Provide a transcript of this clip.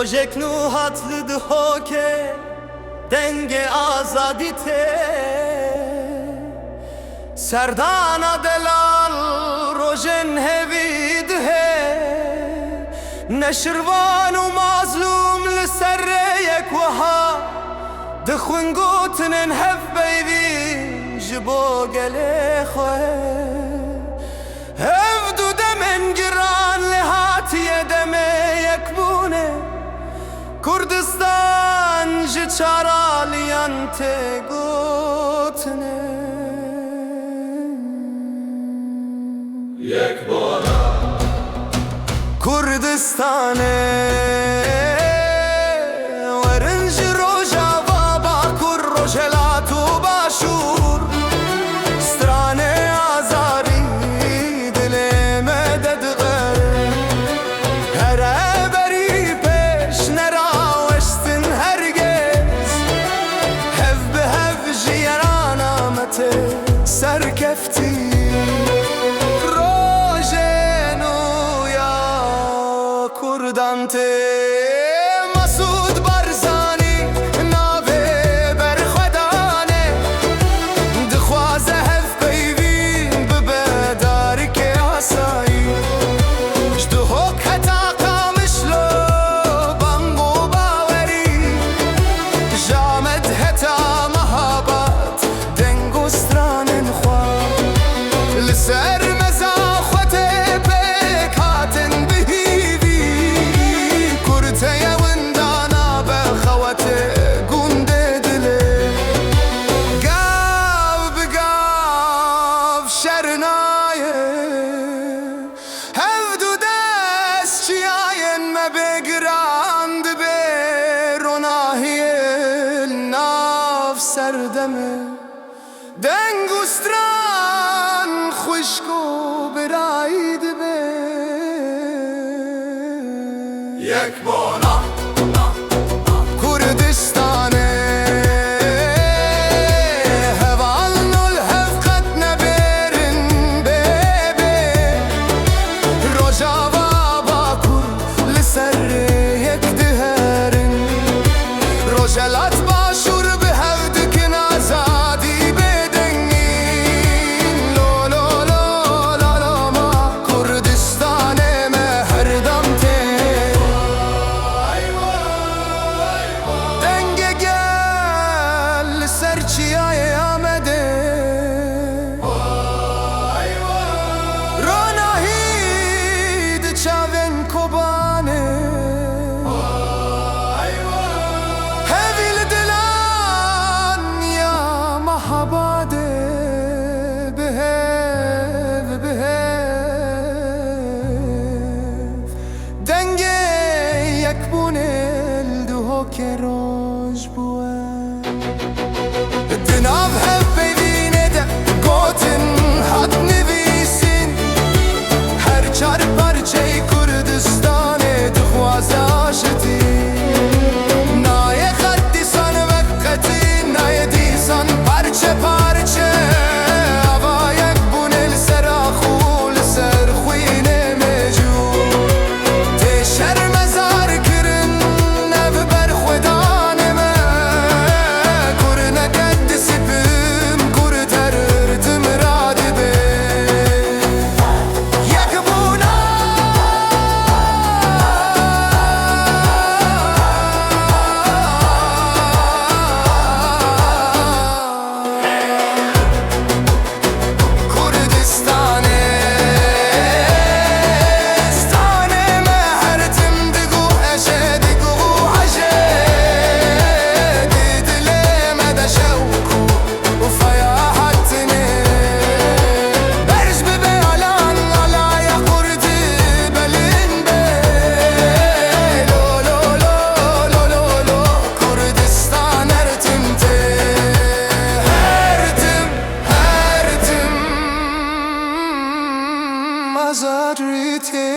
روژکنو هاتل دهو که دنگ آزادی ته سردانا دلال روژن هوید هی نشروان و مظلوم لسر یک وها دخون گوتنن هف بیوی جبو گلی خواه هف دو دمن گران لحاتی دم یک بونه کردستان جی چارالیان ته گوتنه یک باره کردستانه ورنج روژا و باکر روژلات و باشور سترانه آزاری دل مدد غر هر بری پیش نراوشتن هرگز هف به هف جیران آمت سرکفتی کردانته مسعود برزانی ناوه برخدانه دخوازه هف بیوین ببداری که آسایی جدو حک حتا قامشلو بانگو باوری جامد حتا محابات دنگو سترانن خواه لسر سردمه دنگوستران خوشکو براید به یک بانا کردستانه هوان الهف قد نبرن ببه روژا و باکر لسر یک دهرن روژلات باشور سرچیای آمده روناهید چاون کبانه هویل دلان یا محباده بهف دنگه یک بونه دو که روش بوه دناف هف بیوینه ده گوتن حد نویسین هر چار پرچه کردستانه دخوازه آشتی نای خدیسان وقتی نای دیسان پرچه پرچه هوا یک بونه لسر آخو لسر خوینه مجو ته شرم زار کرن نو بر خدانه Azadrite